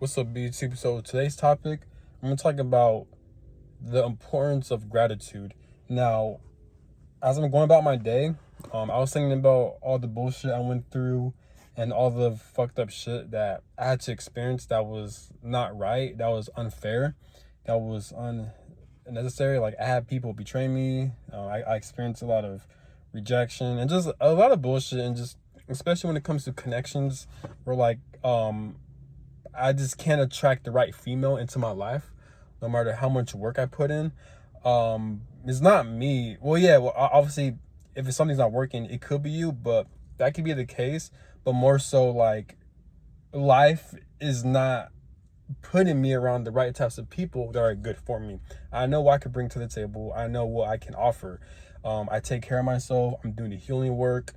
What's up, YouTube? So today's topic, I'm gonna talk about the importance of gratitude. Now, as I'm going about my day, I was thinking about all the bullshit I went through and all the fucked up shit that I had to experience that was not right, that was unfair, that was unnecessary. Like I had people betray me. I experienced a lot of rejection and just a lot of bullshit, and just especially when it comes to connections, where I just can't attract the right female into my life, no matter how much work I put in. It's not me. Well, yeah, obviously, if it's something's not working, it could be you, but that could be the case. But more so, like, life is not putting me around the right types of people that are good for me. I know what I could bring to the table. I know what I can offer. I take care of myself. I'm doing the healing work.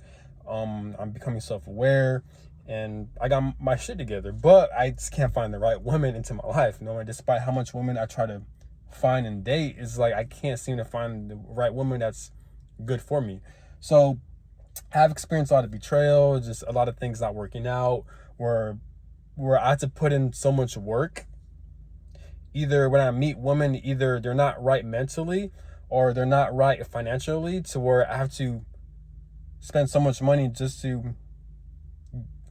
I'm becoming self-aware, and I got my shit together. But I just can't find the right woman into my life. You know, and despite how much women I try to find and date, it's like I can't seem to find the right woman that's good for me. So I've experienced a lot of betrayal, just a lot of things not working out, where I had to put in so much work. Either when I meet women, either they're not right mentally or they're not right financially, to where I have to spend so much money just to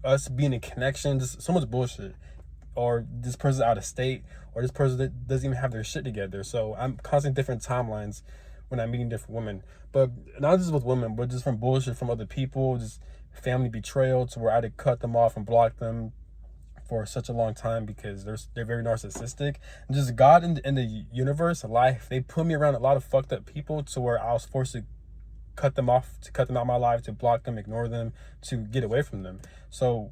us being in connection. Just so much bullshit. Or this person's out of state, or this person that doesn't even have their shit together. So I'm constantly different timelines when I'm meeting different women. But not just with women, but just from bullshit from other people, just family betrayal, to where I had to cut them off and block them for such a long time because they're very narcissistic. And just God in the universe, life, they put me around a lot of fucked up people, to where I was forced to cut them off, to cut them out of my life, to block them, ignore them, to get away from them. So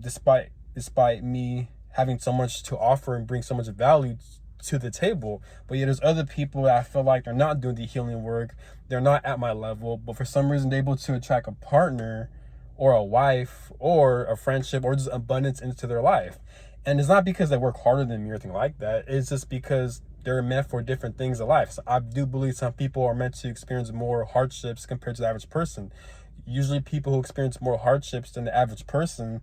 despite me having so much to offer and bring so much value to the table, but yeah, there's other people that I feel like they're not doing the healing work, they're not at my level, but for some reason they're able to attract a partner or a wife or a friendship or just abundance into their life. And it's not because they work harder than me or anything like that. It's just because they're meant for different things in life. So I do believe some people are meant to experience more hardships compared to the average person. Usually people who experience more hardships than the average person,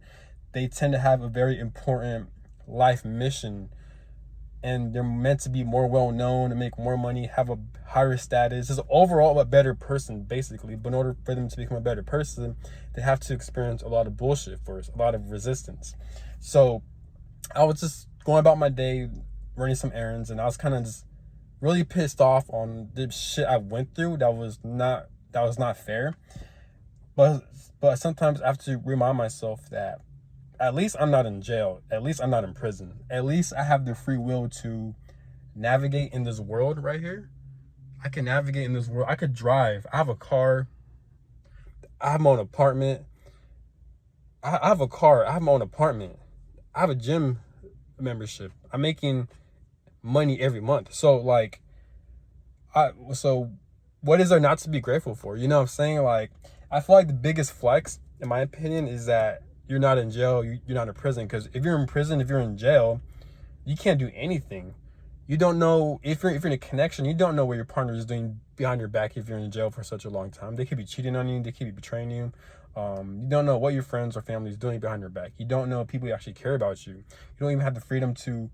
they tend to have a very important life mission, and they're meant to be more well known and make more money, have a higher status, just overall a better person, basically. But in order for them to become a better person, they have to experience a lot of bullshit first, a lot of resistance. So I was just going about my day, running some errands, and I was kind of just really pissed off on the shit I went through that was not fair. But sometimes I have to remind myself that at least I'm not in jail. At least I'm not in prison. At least I have the free will to navigate in this world right here. I can navigate in this world. I could drive. I have a car. I have my own apartment. I have a car. I have my own apartment. I have a gym membership. I'm making money every month. So so what is there not to be grateful for? You know what I'm saying? Like, I feel like the biggest flex, in my opinion, is that you're not in jail, you're not in prison. Because if you're in prison, if you're in jail, you can't do anything. You don't know if you're in a connection. You don't know what your partner is doing behind your back if you're in jail for such a long time. They could be cheating on you. They could be betraying you. You don't know what your friends or family is doing behind your back. You don't know if people actually care about you. You don't even have the freedom to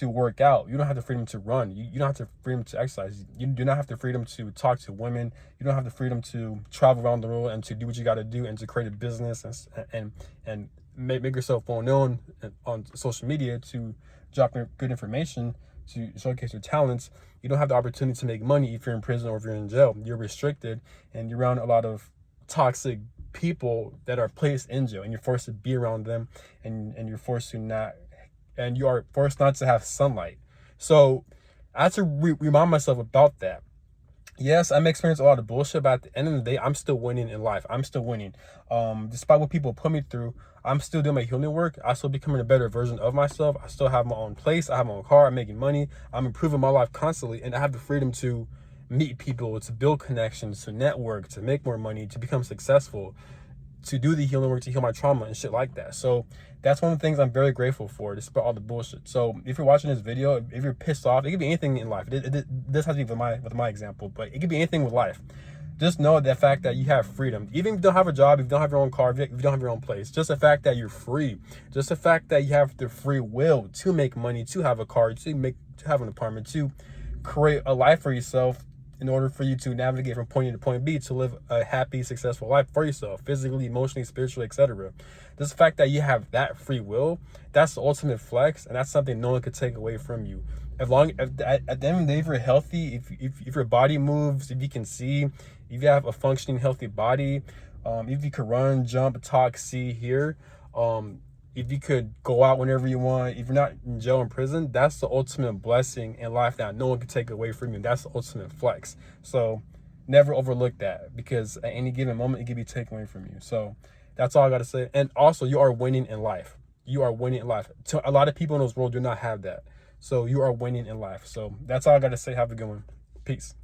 work out. You don't have the freedom to run. You don't have the freedom to exercise. You do not have the freedom to talk to women. You don't have the freedom to travel around the world and to do what you got to do and to create a business and make yourself well known on social media, to drop good information, to showcase your talents. You don't have the opportunity to make money if you're in prison or if you're in jail. You're restricted, and you're around a lot of toxic people that are placed in jail, and you're forced to be around them, and you're forced to not, and you are forced not to have sunlight. So I have to remind myself about that. Yes, I'm experiencing a lot of bullshit, but at the end of the day, I'm still winning in life. I'm still winning. Despite what people put me through, I'm still doing my healing work. I'm still becoming a better version of myself. I still have my own place. I have my own car. I'm making money. I'm improving my life constantly. And I have the freedom to meet people, to build connections, to network, to make more money, to become successful, to do the healing work, to heal my trauma and shit like that. So that's one of the things I'm very grateful for, despite all the bullshit. So if you're watching this video, if you're pissed off, it could be anything in life. This has to be with my example, but it could be anything with life. just know the fact that you have freedom. Even if you don't have a job, if you don't have your own car, if you don't have your own place, just the fact that you're free, just the fact that you have the free will to make money, to have a car, to have an apartment, to create a life for yourself in order for you to navigate from point A to point B, to live a happy, successful life for yourself, physically, emotionally, spiritually, etc. Just the fact that you have that free will, that's the ultimate flex, and that's something no one could take away from you. At the end of the day, if you're healthy, if your body moves, if you can see, if you have a functioning, healthy body, if you could run, jump, talk, see, hear, if you could go out whenever you want, if you're not in jail and prison, that's the ultimate blessing in life that no one can take away from you. That's the ultimate flex. So never overlook that, because at any given moment, it can be taken away from you. So that's all I got to say. And also, you are winning in life. You are winning in life. A lot of people in this world do not have that. So you are winning in life. So that's all I got to say. Have a good one. Peace.